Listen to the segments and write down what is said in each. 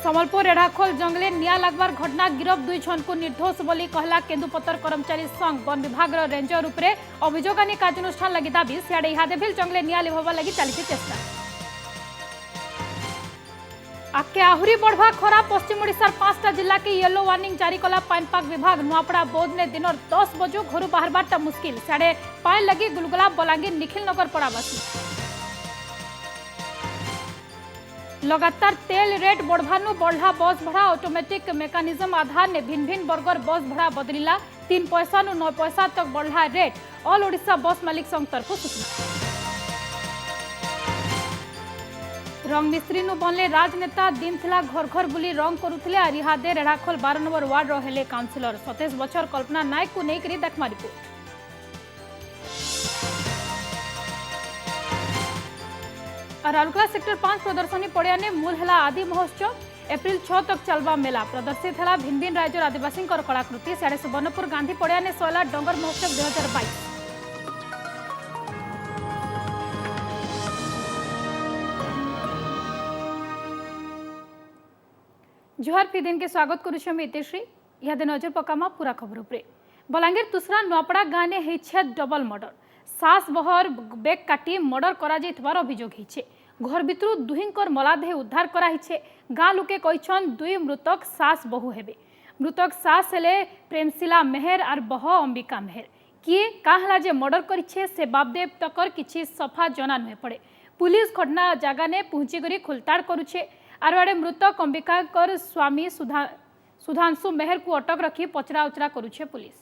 समलपुर रेढ़ाखोल जंगले निया लगवार घटना गिरफ 2 जन को निर्दोष बोली कहला केन्दुपतर कर्मचारी संघ वन विभाग रेंजर उपरे अभियोग आनी कार्यानुष्ठान लगी दाबी सियाड़े इहादेभिल जंगले निया लिभावा लगी चली चेष्टा आगे आहरी बढ़वा खरा पश्चिम ओडिशार 5टा जिला के येलो वार्निंग जारी कला पानीपाग विभाग नुआपड़ा बौद्ध ने दिन 10 बजू घर बाहरबाटा मुस्किल सियाड़े पानी लगी गुलगुला बलांगीर निखिल नगर पड़ावासी लगातार तेल रेट बढ़वानु बढ़ला बस भाड़ा ऑटोमेटिक मेकानिज्म आधार ने भिन्न भिन्न वर्गर बस भाड़ा बदलिला 3 पैसा नु 9 पैसा तक बढ़ला रेट ऑल ओडिशा बस मालिक संघ तरफ सूचना रंग मिस्त्री नु बनले राजनेता दिन थिला घर घर बुली रंग करुथिले आरिहादे रेढ़ाखोल 12 नंबर वार्ड रो हेले काउंसिलर 27 बछर कल्पना नायक को नेकरी देखमा रिपोर्ट राउरकेला सेक्टर 5 प्रदर्शनी पड़िया ने मूल है आदि महोत्सव एप्रिल 6 तक चलवा मेला प्रदर्शित है भिन्न भिन्न राज्य आदिवासी कलाकृति सियाड़े सुवर्णपुर गांधी पड़िया ने सोला डंगर महोत्सव 2022 जुहार फी दिन के स्वागत करुछे इतेश्री इहादे नजर पकामा पूरा खबर उपरे बलांगीर तुसरा नुआपड़ा गाँ ने हेछे डबल मर्डर सास बहर बेग काटी मर्डर करा जाइतबार अभियोग हेछे घर भितरु दुहिंकर मलादेह उद्धार करा हिछे गाँ लोके कहिछन दुई मृतक सास बहु हेबे मृतक सास हेले प्रेमशिला मेहर आर बह अंबिका मेहर किए काहला जे मर्डर करिछे से बाबदेव तकर किछि सफा जना नुहे पड़े पुलिस घटना जगह ने पहुंची करी खुलताड़ करुछे आर आड़े मृतक अंबिका स्वामी सुधांशु मेहर को अटक रखी पचरा उचरा करुछे पुलिस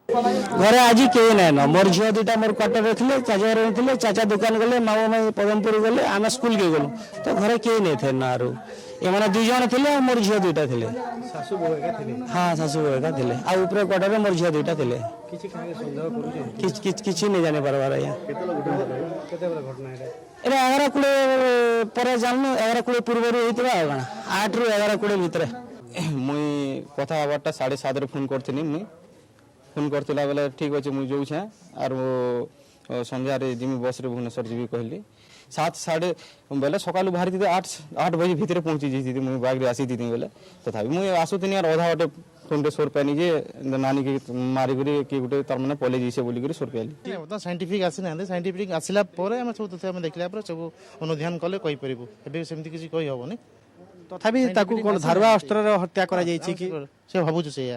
घरे आज कहीं ना ना मोर झील दुटा मोर क्वार्टर थे चाचा रही चाचा दुकान गले माँ माई पदमपुर गले आम स्कूल के गलु तो घरे कहीं नहीं थे ना ये 2 जन थे मोर झील दुटा थे हाँ शाशु बउका थे आउे क्वार्टर मोर झील दुटा थे किसी नहीं जाने पार्बार आज्ञा 11 पर जानू 11 पूर्व होता 8 ରୁ 11 भितर मुई कथा हबारटा 7:30 फोन करती मुई फोन करथिला बेले ठीक अच्छे मुझे जो छे आर वो संध्यार जिमी बस रे भुवनेश्वर जी कहली 7:30 बेले सकालू बाहरी थी 8 बजे भितर पहुंची जाती मुझे बाइक आसी थी बेले तथापि मुझे आसुनी यार अधा गोटे फोन सोर पानी जे नानी के मारिक कि गोटे तार मैंने पलि जाइसे बोलिक सोर पाइली साइंटिफिक आसी ना साइंटिफिक आसला सब तथ्य देखला सब अनुध्यान कले कहि परिबो एबे सेमति किछि कहि हबो नि तथापि ताकू कोन धारवा अस्त्र हत्या करा जाइछि कि से भाबुछु से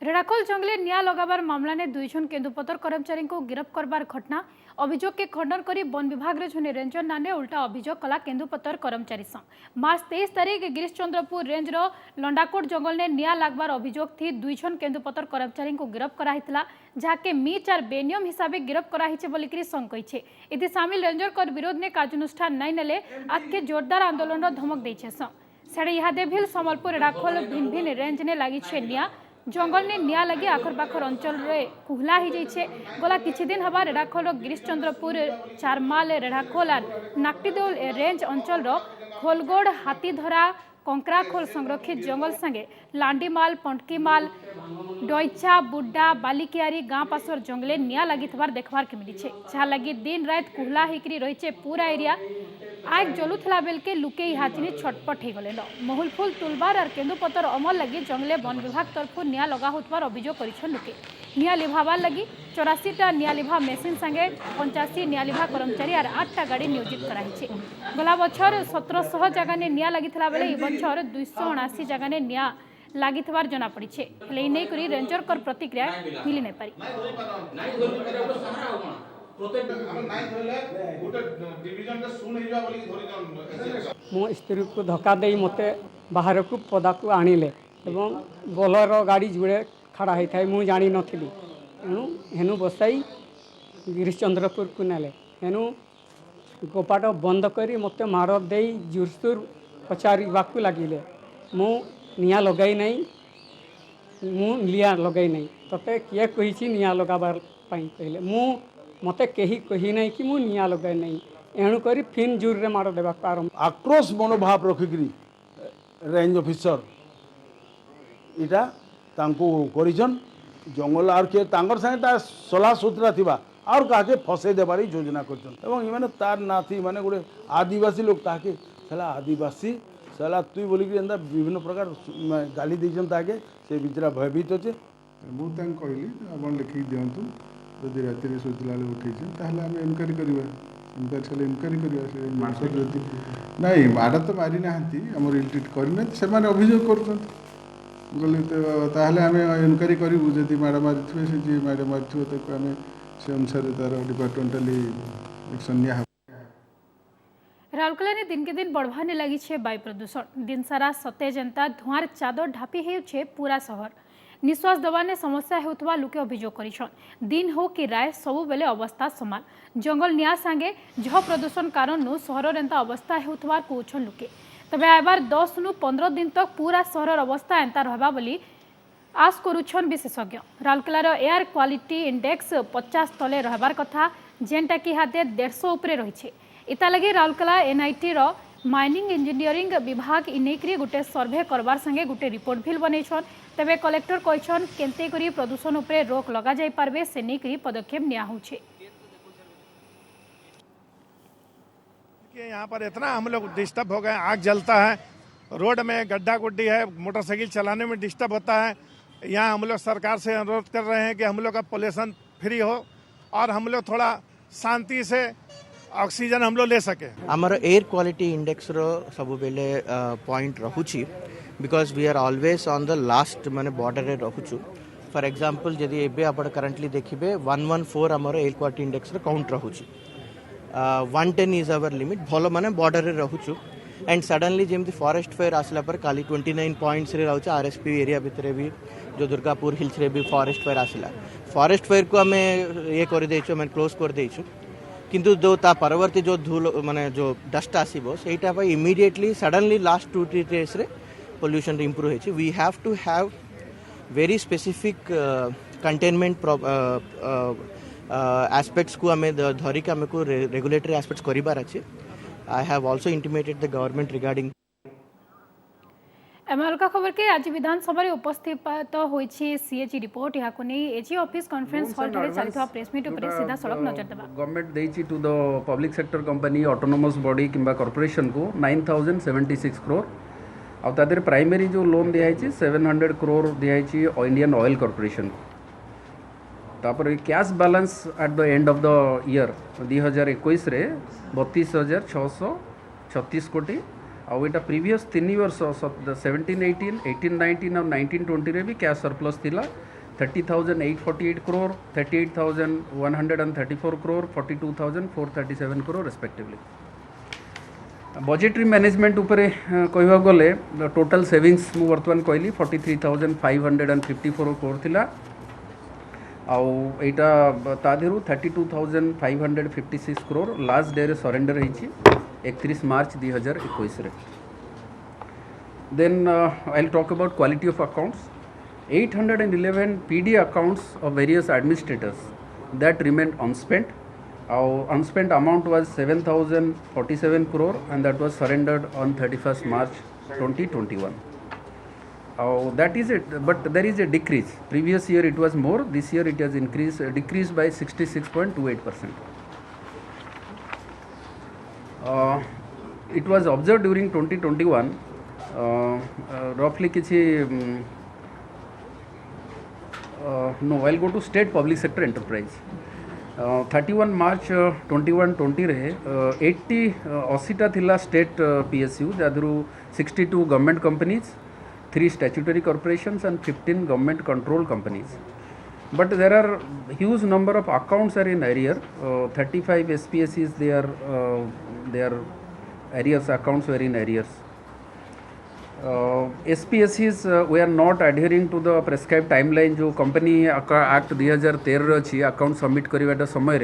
रेढ़ाखोल जंगले निया लगाबार मामला ने 2 जन केन्दुपतर कर्मचारी को गिरफ्त करबार घटना अभियोग के खंडन करी वन विभाग जन रेंजर नाने उल्टा अभियोग कला केन्दुपतर कर्मचारी संघ मार्च 23 तारीख गिरीशचंद्रपुर रेंज रो लंडाकोट जंगल ने निया लागबार अभियोग थी 2 जन केन्दुपतर कर्मचारी को गिरफ्त कराइतला जाके मीच आर बेनियम हिसाब से गिरफ्त कराइछे बोलिकरी संघ कहिछे इति शामिल रेंजर कर विरोध ने कार्यानुष्ठान नहीं नेले आज के जोरदार आंदोलन रो धमक दैछे संघ सेडे इहादेभिल समलपुर रेढ़ाखोल भिन्न भिन्न रेंज ने लागिछे निया जंगल ने निया लगी आखर पाखर अंचल रे कुहला ही जाइछे गला किछि दिन हबा रेढ़ाखोल गिरीशचंद्रपुर चारमाल रेढ़ाखोल आर नाकटीदेउल रेंज अंचल रो खोलगोड़ हाथीधरा कंकराखोल संरक्षित जंगल संगे लांडीमाल पंटकीमाल डईचा बुड्डा बालिकियारी गाँ पासर जंगले निया लगी देखबार के मिली जहाँ लगी दिन रात कुहला होकर रही पूरा एरिया आग जलुला बेल के लुके हाथिनी छटपट हो गले महुलफुल तुलबार और केन्दुपतर अमल लगी जंगले वन विभाग तरफ निया लगा होतबार अभियोग कर लुके निया लिभाबार लगी 84टा निया लिभा मेसीन संगे 85 निया लिभा कर्मचारी और 8टा गाड़ी नियोजित कराई गला बछर 1700 जगह ने निया लगी बेले ए बछर 279 जगह ने निया लगी जना पड़ी है नहीं करी रेंजर कर प्रतिक्रिया मिली नहीं पारी मो स्त्री को धक्का दे मते बाहर को पदा को आनिले एवं बोलर गाड़ी जुड़े खड़ा होता है मुझे जानी नी एणु हेनु बसाई गिरीशचंद्रपुर को नेले हेनु गोपाट बंद करी मते मार दे जोरसोर पचारिबाकू लगिले मु निया लगाई नहीं मु निया लगाई नहीं तते किए कही निया लगाबार कहले मु मते कही कही नहीं कि मु निया लगाई नहीं एणु करी फिन जोर रे मार देबा आरंभ आक्रोश मनोभाव रखिकी रेंज ऑफिसर इटा तांको करिजन जंगल आर के तांगर संगे सलाह सूत्रा थिबा और काके फसे देबारी योजना करछन एवं इमाने तार नाथी माने गोटे आदिवासी लोग ताके साला आदिवासी साला तुई बोलिक एंता विभिन्न प्रकार गाली देछन ताके से बिचरा भयभीत अच्छे ମୁଁ ତାଙ୍କୁ କହିଲି ଆପଣ ଲେଖିକି ଦିଅନ୍ତୁ ଯଦି ରାତିରେ ଶୋଇଥିଲା ବେଳେ ଉଠେଇଛି ତାହେଲେ ଆମେ ଏନକ୍ୱାରି କରିବା ଏନକ୍ୱାରି କଲେ ଏନକ୍ୱାରି କରିବା ସେ ମାସ ଯଦି ନାଇଁ ମାଡ଼ ତ ମାରି ନାହାନ୍ତି ଆମର ଇଲିଟିଟ୍ କରିନାହାନ୍ତି ସେମାନେ ଅଭିଯୋଗ କରୁଛନ୍ତି ମୁଁ କହିଲି ତାହେଲେ ଆମେ ଏନକ୍ୱାରି କରିବୁ ଯଦି ମାଡ଼ ମାରିଥିବେ ସେ ଯିଏ ମାଡ଼ ମାରିଥିବ ତାକୁ ଆମେ ସେ ଅନୁସାରେ ତାର ଡିପାର୍ଟମେଣ୍ଟାଲି ଆକ୍ସନ୍ ନିଆହେବ। राउरकेला दिन के दिन बढ़वाने लगी है वायु प्रदूषण दिन सारा सते जनता धुआर चादर ढापी होछे पूरा शहर निश्वास दबाने समस्या होता लोके अभियोग कर दिन हो कि राय सबु बेले अवस्था समान जंगल निया सांगे झ प्रदूषण कारण सहर एंता अवस्था होता कौन लोके तबे आबार 10 नु 15 दिन तक पूरा सहर अवस्था एंता रहबा बोली आश करुछन विशेषज्ञ। राउरकेलार एयर क्वालिटी इंडेक्स 50 तले रहबार कथा जेनटा कि हाते 150 उपरे रही इता लगे राउरकेला एनआईटी रो माइनिंग इंजीनियरिंग विभाग इनेकरी गोटे सर्वे करबार संगे गोटे रिपोर्ट भी बनैछन तबे कलेक्टर कहछन केनते करी प्रदूषण उपरे रोक लगा जाय पारबे से नेकरी पदक्षेप निया होछे। यहाँ पर इतना हम लोग डिस्टर्ब हो गए, आग जलता है, रोड में गड्ढा गुड्डी है, मोटरसाइकिल चलाने में डिस्टर्ब होता है। यहाँ हम लोग सरकार से अनुरोध कर रहे हैं कि हम लोग का पोल्यूशन फ्री हो और हम लोग थोड़ा शांति से ऑक्सीजन हम लोग ले सके। आमर एयर क्वालिटी इंडेक्स रो सब बेले पॉइंट रहुची because we are always on the last माने बॉर्डर रे रहुचु। फॉर एग्जांपल जदि एबे आपण करंटली देखिबे 114 आमर एयर क्वालिटी इंडेक्स रो काउंट रहुची 110 इज आवर लिमिट भलो माने बॉर्डर रे रहुचु एंड सडनली जेमती फॉरेस्ट फायर आसला पर काली 29 पॉइंट्स रे रहउछ आरएसपी एरिया भितरे भी जो दुर्गापुर हिल्स रे भी फॉरेस्ट फायर आसला फॉरेस्ट फायर को हमें ये कर देइछु मैं क्लोज कर देइछु किंतु जो ता परवर्ती जो धूल माने जो डस्ट आसीबो सेटा पर इमीडिएटली सडनली लास्ट 2-3 डेज रे पोल्यूशन इंप्रूव होइछि। We have to have very specific containment aspects को हमें धरिक हमें को रेगुलेटरी एस्पेक्ट्स करिबार अछि। I have also intimated the government regarding एमएलका खबर के आज विधानसभा उपस्थित होइछि सीएजी रिपोर्ट या को नहीं एजी ऑफिस कॉन्फ्रेंस हॉल रे चलितवा प्रेस मीट ऊपर सीधा सड़क नजर देबा गवर्नमेंट देछि to the public sector company autonomous body किंबा कॉर्पोरेशन को 9076 करोड़ आ तादर प्राइमरी जो लोन दिया है 700 करोड़ दिया है इंडियन ऑयल कॉर्पोरेशन को तापर cash balance at the end of the year 2021 रे 32,636 कोटी आउ एटा प्रीवियस 3 वर्ष 17-18, 18-19 और 19-20 रे भी कैश सरप्लस थिला 30,848 crore 38,134 crore 42,437 crore respectively. Budgetary management उपरे कहवा गले टोटल सेविंग्स मु वर्तमान कहली 43,554 करोड़ थिला आउ एटा तादेरु 32,556 करोड़ लास्ट डे रे सरेंडर होइछि 31 मार्च 2021 रे। Then I will talk about quality of accounts 811 PD accounts of various administrators that remain unspent our unspent amount was 7,047 crore and that was surrendered on 31st March 2021. That is it, but there is a decrease. Previous year it was more, this year it has decreased by 66.28%. It was observed during 2021 roughly kichi no, I'll go to state public sector enterprise. 31 March 21-20 रे 80 थिला state PSU जादरू 62 government companies 3 statutory corporations and 15 government control companies but there are huge number of accounts are in arrear 35 SPSEs their arrears accounts were in arrears. SPSEs we are not adhering to the prescribed timeline जो company act 2013 अच्छी account submit करवाटा समय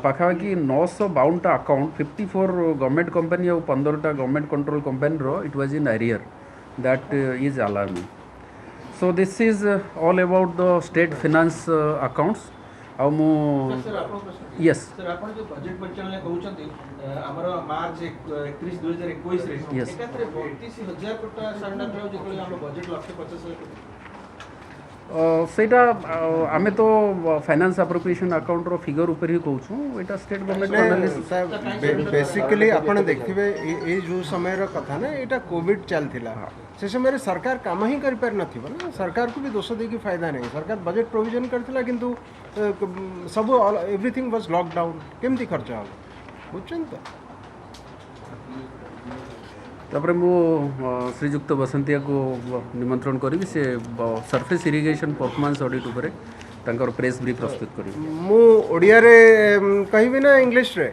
पाखापाखि 952 account 54 government company और 15टा government control company रो it was in arrear that is alarming. So this is all about the state finance accounts आ मु yes sir आपण जो बजेट परिचालन कहउछंती हमर मार्च 31 2021 रे एकात्रे 32000 कोटा सरेंडर करो जेको हम बजेट 150,000 कोटी ସେଇଟା ଆମେ ତ ଫାଇନାନ୍ସ ଆପ୍ରୋପ୍ରିଏସନ୍ ଆକାଉଣ୍ଟର ଫିଗର ଉପରେ ହିଁ କହୁଛୁ ଏଇଟା ଷ୍ଟେଟ୍ ଗଭର୍ଣ୍ଣମେଣ୍ଟ बेसिकली आपण देखिए ये जो समय कथा ना यहाँ कोविड चलता से समय सरकार काम ही कर पार नथिबा ना सरकार को भी दोष दे कि फायदा नहीं सरकार बजट प्रोविजन करथिला किंतु सब एवरीथिंग वाज लॉकडाउन केमती खर्च हो बुझछन तो तापर मु श्रीजुक्त बसंतिया को निमंत्रण करी से सरफेस इरिगेशन परफॉर्मेंस ऑडिट उपरे तांकर प्रेस ब्रीफ प्रस्तुत करी मु ओडिया रे कहबी ना इंग्लिश रे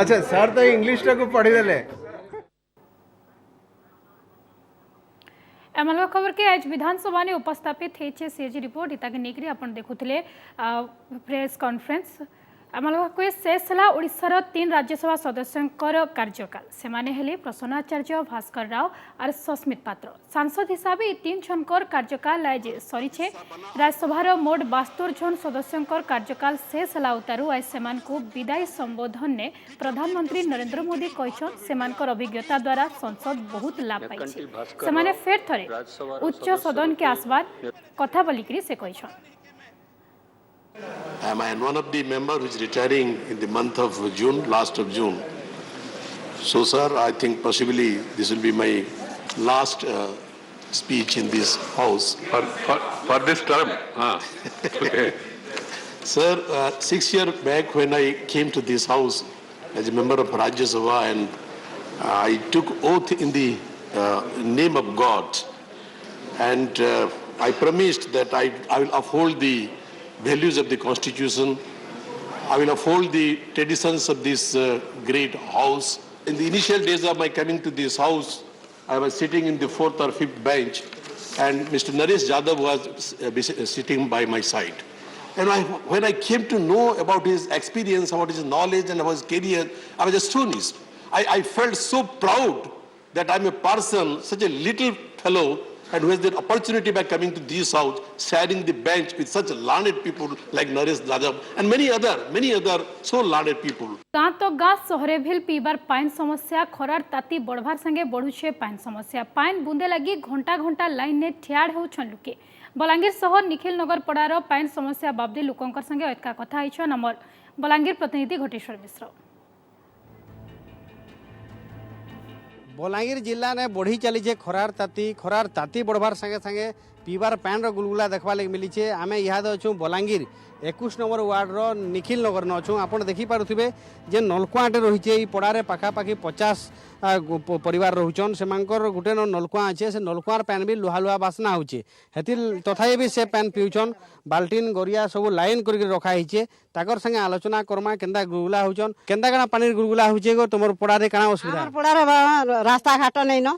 अच्छा सर तो इंग्लिश टा को पढ़ी देले एमएलओ खबर के आज विधानसभा ने उपस्थापित है सीएजी रिपोर्ट इता के नेकरी अपन देखुथिले प्रेस कॉन्फ्रेंस एमएलओ को शेष है ओडिशार 3 राज्यसभा सदस्यंकर कार्यकाल सेमाने हेले प्रसन्नाचार्य भास्कर राव और सस्मित पात्र सांसद हिसाब से 3 जनकर कार्यकाल आज सरी राज्यसभार मोट 72 जन सदस्यंकर कार्यकाल शेष है उतारू आज सेमान को विदायी संबोधन ने प्रधानमंत्री नरेंद्र मोदी कहछन सेमानकर अभिज्ञता द्वारा संसद बहुत लाभ पाई सेमाने फेर थरे उच्च सदन के आसबार कथा बोलिकरी से कहछन I am one of the members who is retiring in the month of June, last of June. So, sir, I think possibly this will be my last speech in this house. For this term? Okay. Sir, 6 years back when I came to this house as a member of Rajya Sabha and I took oath in the name of God and I promised that I will uphold the values of the Constitution. I will uphold the traditions of this great house. In the initial days of my coming to this house, I was sitting in the 4th or 5th bench and Mr. Naresh Jadhav was sitting by my side. And when I came to know about his experience, about his knowledge and about his career, I was astonished. I felt so proud that I'm a person, such a little fellow, and who has the opportunity by coming to this house, sharing the bench with such learned people like Naresh Jadhav and many other so learned people. गाँ तो गाँ सहरे भेल पीबार pine समस्या खरार ताती बढ़वार संगे बढ़ुछे pine समस्या पाइन बुंदे लगी घंटा घंटा लाइन ने ठियाड़ होछन लुके बलांगीर शहर निखिल नगर पड़ार पाइन समस्या बाबदे लोकंकर संगे ऐतका कथा आइछन हमर बलांगीर प्रतिनिधि घटेश्वर मिश्र बलांगीर जिला ने बढ़ी चली खरार ताती बढ़वार संगे संगे पीबार पैन गुलगुला देखा लगे मिली है आम इहाद अच्छू बलांगीर 21 नंबर वार्डर निखिल नगर न अच्छू आप देखिपे जे नलकुआटे रही पड़ारे पखापाखि 50 परिवार रोचन से गोटे नलकुआ अच्छे से नलकुआर पैन भी लुहा लुहा बास्ना होचे तथापि भी से पैन पिउछन बाल्टीन गरिया सब लाइन कर रखाई ताकर संगे आलोचना करमा केंदा गुलगुला होचन केंदा काना पानी गुलगुला होचे गो तुम पड़ारे काना असुविधा पड़ारे रास्ता घाट नहीं न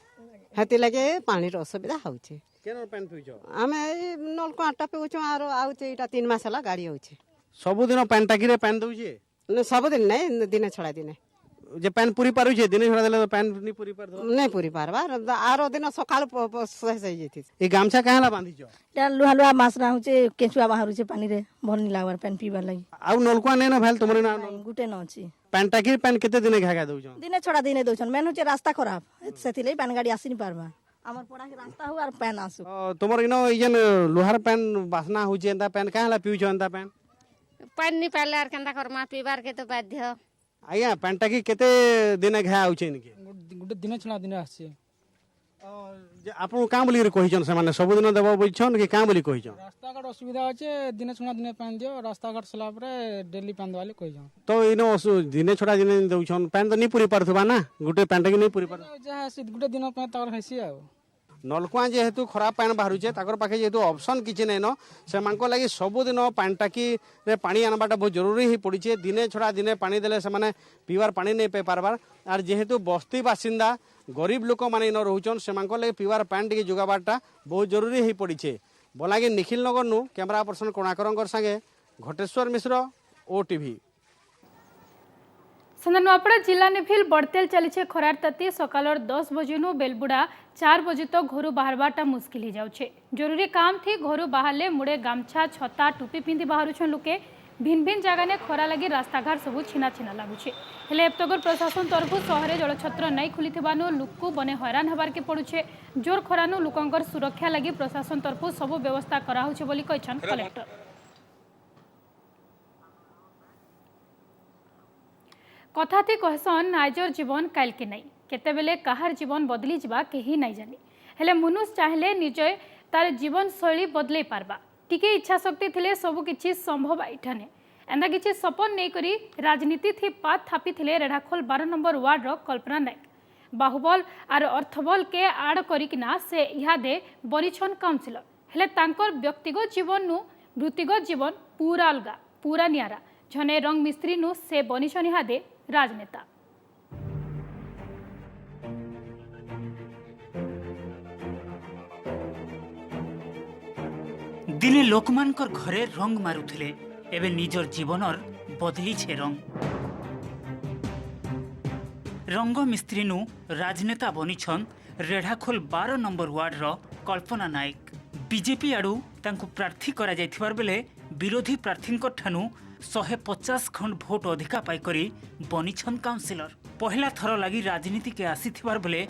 हेती लगे पानी असुविधा होचे केनर पैन पिउछो आमे नलकुआ टा पिउछो आरो आउचे एटा 3 मास हला गाड़ी होचे सब दिन पैन टाकी रे पैन दउचे सब दिन नहीं दिने छड़ा दिने जे पैन पूरी पारू छे दिने छड़ा देले पैन नहीं पूरी पार नहीं पूरी पारबा आरो दिन सकाळ सही जेती ए गामछा काहेला बांधिछो या लुहा लुहा मासना होचे केचुआ बाहर छे पानी रे भल नि लागबार पैन पीबार लागि आउ नलकुआ नै न भेल तुमरे ना गुटे न अछि पैन टाकी पैन केते दिने घागा दउछो दिने छड़ा दिने दउछन मेन होचे रास्ता खराब सेति लई पैन गाड़ी आसी नि पारबा हमर पड़ा के रास्ता हो और पैन आसु तुमर इनो इजन लोहार पैन बासना होचे एंता पैन काहेला पिउछो एंता पैन पैन नि पाले आर केंदा करमा पीबार के तो बाध्य आया पैन टाकी केते दिने घा होचे इनके गुटे दिने छना दिने आसी जे आपन काम बोली रे कहिछन से माने सब दिन देबो बोलछन कि काम बोली कहिछन रास्ता घाट असुविधा होचे दिने छना दिने पैन दियो रास्ता घाट सला परे डेली पैन दवाले कहिछन तो इनो दिने छोड़ा दिने दउछन पैन तो नहीं पूरी पारथबा ना गुटे पैन टाकी नहीं पूरी पार जे से गुटे दिन पे तार हैसी आ नलकुआ जेहेतु खराब पानी बाहरुचे ताकर पाखे जेहेतु ऑप्शन किछि नै न से मानको लागि सब दिन पानी टाकी रे पानी आनबाटा बहुत जरूरी ही पड़िছে दिने छोड़ा दिने पानी देले से माने पीवार पानी नै पे पारबार आर जेहेतु बस्ती बासिंदा गरीब लोक माने न रहउचन से मानको लागि पीवार पानी टिके जुगाबाटा बहुत जरूरी ही पड़िছে बलांगीर निखिल नगर नु कैमरा पर्सन कोणाकरंकर संगे घटेश्वर मिश्र ओटीवी नुआपड़ा जिला ने फिल बड़तेल चली खरार ताती सकाल 10 बजे नु बेलबुड़ा 4 बजे तो घर बाहरबाटा मुस्किल हो जाऊे जरूरी काम थी घर बाहरले मुड़े गामछा छता टोपी पिंधि बाहरुछन लोके भिन्न भिन्न जगह ने खरा लगी रास्ताघाट सबू छिना छिना लगुचे हेले एतगर प्रशासन तरफ सहरे जलछत्र नहीं खुली लोक बने हैरान हबार के पड़ुछे जोर खरानु लोकंकर सुरक्षा लगी प्रशासन तरफ सबू व्यवस्था कराउछे बोली कहछन कलेक्टर। कथाती कहसन आजर जीवन काल के नहीं केतेबेले काहार जीवन बदली जावा केही नहीं जानी हेले मनुष्य चाहले निजे तार जीवन शैली बदले पारबा टिके इच्छा शक्ति थिले सबु किछि संभव आइठाने एंदा किछि सपन नहीं करी राजनीति थी पात थापी थिले रेढ़ाखोल 12 नंबर वार्ड रो कल्पना नायक बाहुबल और अर्थबल के आड़ करिकिना से इहादे बनिछन काउंसिलर हेले तांकर व्यक्तिगत जीवन नु वृत्तिगत जीवन पूरा अलगा पूरा नियारा झने रंग मिस्त्री नु से बनिछन इहादे राजनेता। दिने लोकमानकर घरे रंग मारुथिले एबे निजर जीवनर बदली छे रंग मिस्त्री नु राजनेता बनिछन रेढ़ाखोल 12 नंबर वार्ड रो कल्पना नायक बीजेपी आड़ू तांकु प्रार्थी करा जायथिबार बेले विरोधी प्रार्थींक ठानु 150 खंड भोट अधिका पाइकरी बनिछन काउंसिलर पहला थर लगी राजनीति के आसीथिबार बेले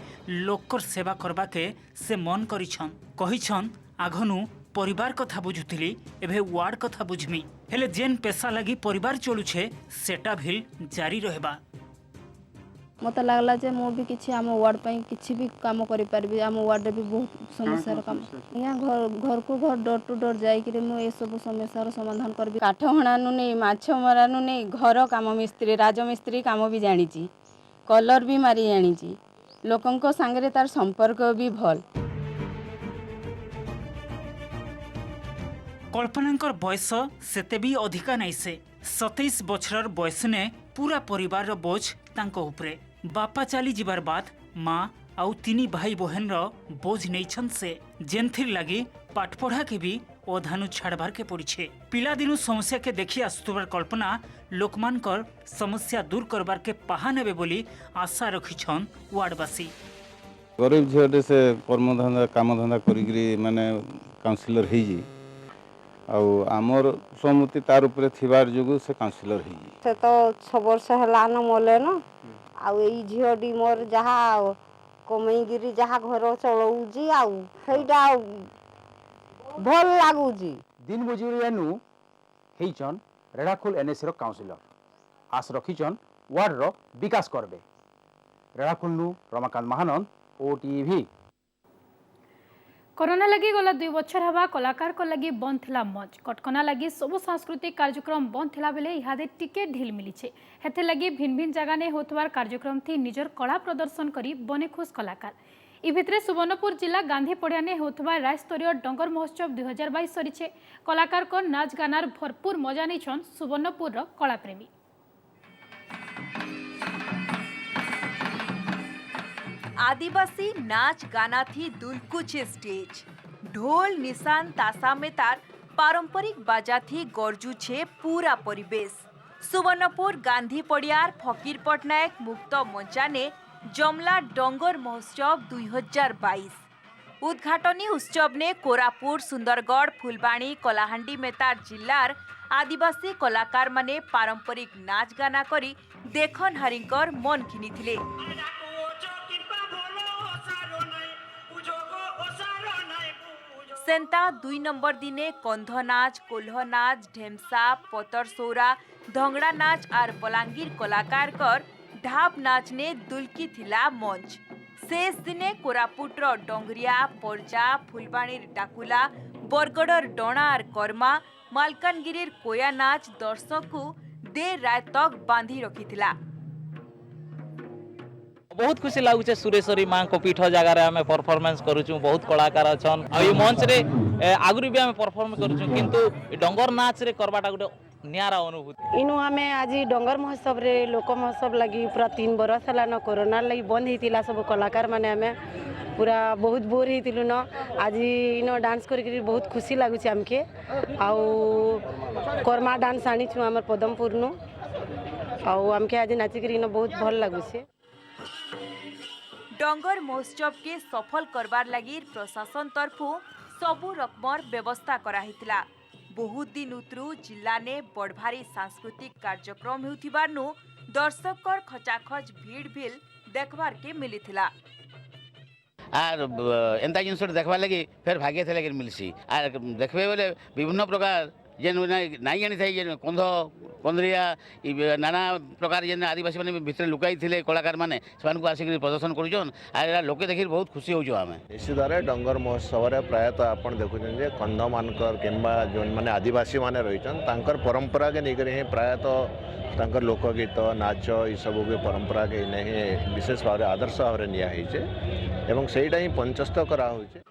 लोकर सेवा करबा के से मन करिछन कहिछन आघनु परिवार कथा बुझुथिली एभे वार्ड कथा बुझमी हेले जेन पेशा लगी परिवार चलुछे सेटा भी जारी रहबा मत लगला जे मो भी किछि आम वार्ड पई किछि भी काम करि परबी आम वार्ड रे भी बहुत समस्या रो काम यहाँ घर को घर डोर टू डोर जाई कि मो ए सब समस्या रो समाधान करबी काठ हणानु नै माछ मरानु नै घर काम मिस्त्री राजमिस्त्री काम भी जानी छी कलर भी मारी जानी छी लोकंको संगे तार संपर्क भी भल कल्पनांकर बयस सेते भी अधिका नहीं से 27 बछर बयस ने पूरा परिवार रो बोझ तांको उपरे बापा चली जिबार बाद माँ आउ 3 भाई बहन रो बोझ नहींछन से जेनथिर लगी पाठ पढ़ा के भी ओधानु छाड़बार के पड़ीछे पिला दिनु समस्या के देखी आसुतबार कल्पना लोकमानकर समस्या दूर करबार के पाहा नेबे बोली आशा रखिछन वार्डवासी गरीब झील से कर्मधंदा कामधंदा करी माने काउंसिलर ही आमर सम्मति तार उपरे थिबार जुगु से काउंसिलर ही से तो 6 वर्ष हला न मोले न आउ ई झियोडी मोर जहा कमईगिरी जहा घर चलौजी आउ हेइडा भल लागुजी दिन मजूरियानु हेइचन रेढ़ाखोल एनएस रो काउंसिलर आस रखिचन वार्ड रो विकास करबे रेढ़ाखोल नु रमाकांत महानंद ओटीवी। कोरोना लगी गला 2 बछर हवा कलाकार को लगी बंद थिला मंच कटकना लगी सब सांस्कृतिक कार्यक्रम बंद थिला बेले इहादे टिकेट ढिल मिली छे हेते लगी भिन्न भिन्न जगह ने होतवार कार्यक्रम थी निजर कला प्रदर्शन करी बने खुश कलाकार इ भितरे सुवर्णपुर जिला गांधी पड़िया ने होतवार राज्य स्तरीय डंगर महोत्सव 2022 सरी छे कलाकार को नाच गानार भरपूर मजा नैछन सुवर्णपुर रो कला प्रेमी। आदिवासी नाच गाना थी दुलकुचे स्टेज ढोल निशान तासा में तार पारंपरिक बाजा थी गरजू छे पूरा परिवेश सुवर्णपुर गांधी पड़ियार फकीर पटनायक मुक्त मंचा ने जमला डंगर महोत्सव 2022 उद्घाटनी उत्सव ने कोरापुट सुंदरगढ़ फुलबाणी कलाहांडी मेतार जिल्लार आदिवासी कलाकार माने पारंपरिक नाच गाना करी देखन हारिंकर मन घिनी थिले। सेंता 2 नंबर दिने कंध नाच कोल्ह नाच ढेमसा पतर सौरा धंगड़ा नाच और बलांगीर कलाकार कर ढाप नाच ने दुलकी थिला मंच शेष दिने कोरापुटर डोंगरिया परजा फुलबाणीर डाकुला बरगड़र डोणा और कर्मा मालकानगिरीर कोया नाच दर्शक को देर रात तक बांधी रखिथिला। बहुत खुशी लगुचे सुरेश्वरी माँ को पीठ जगार आम परफॉर्मेंस करूँ बहुत कलाकार अच्छा मंच रे आगुरी भी आम परफॉर्म करूँ किंतु डंगर नाच रे करवाटा गोटे नियारा अनुभूति इनु आमे आज डंगर महोत्सव रे लोक महोत्सव लगी पूरा 3 बरस हला न कोरोना लगी बंद होता सब कलाकार माने आमे पूरा बहुत बोर होइतिलु न आज इनो डांस करी बहुत खुशी लगुचे आमके आउ कर्मा डांस आनी छु हमर पदमपुर नु आउ आमके आज नाची करी न बहुत भल लगुचे। डंगर महोत्सव के सफल करबार लगी प्रशासन तरफु सबु रकमर व्यवस्था कराहितला बहुत दिन उतरू जिला ने बड़भारी सांस्कृतिक कार्यक्रम होथिबारनु दर्शकर खचाखच भीड़ भील देखबार के मिलिथिला। आर एंता जिनस देखबार लगी फिर भाग्य थे लगे मिलसी आर देखबे बोले विभिन्न प्रकार जेन नाई जानी थाई जेन कंध कंदरिया नाना प्रकार जेन आदिवासी माने भितर लुकाई थिले कलाकार माने सेमानकु आसिक प्रदर्शन करूछन आर लोके देखि बहुत खुशी होजो आमे। निश्चित डंगर महोत्सव रे प्रायतः आपण देखुछन जे कंध मानकर किंबा जोन माने आदिवासी माने रहिछन तांकर परंपरा के निकरे हे प्रायतः तांकर लोकगीत नाच ई सब के परंपरा के नहीं विशेष भाव आदर्श भाव निया होइछे एवं सेटा ही पंचस्थ करा होइछे।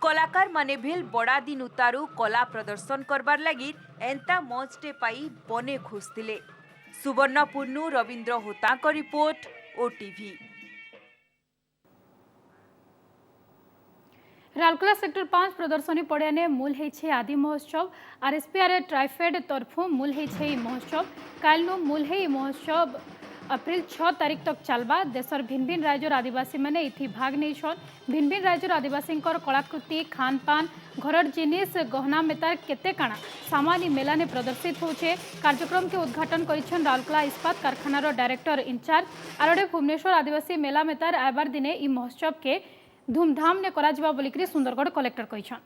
कलाकार माने भेल बड़ा दिन उतारू कला प्रदर्शन करबार लगी एंता मंचटे पाई बने खुश थिले। सुवर्णपुरनु रविंद्र होता को रिपोर्ट ओटीवी। राउरकेला सेक्टर 5 प्रदर्शनी पड़िया ने मूल है आदि महोत्सव आरएसपीआर ट्राइफेड तरफु मूल है महोत्सव कालनु मूल है महोत्सव अप्रैल 6 तारीख तक चलबा। देशर भिन्न भिन्न राज्यर आदिवासी मैंने इथि भाग नहीं भिन्न भिन्न राज्यर आदिवासी कलाकृति खान पान घरर जिनिस गहना मेतार केते काना सामान्य मेला ने प्रदर्शित होचे। कार्यक्रम के उद्घाटन करिछन राउरकेला इस्पात कारखानार डायरेक्टर इंचार्ज आरोडे भुवनेश्वर आदिवासी मेला मेतार आबार दिने ई महोत्सव के धूमधाम ने कराजिबा बोलिकरी सुंदरगढ़ कलेक्टर कहिछन।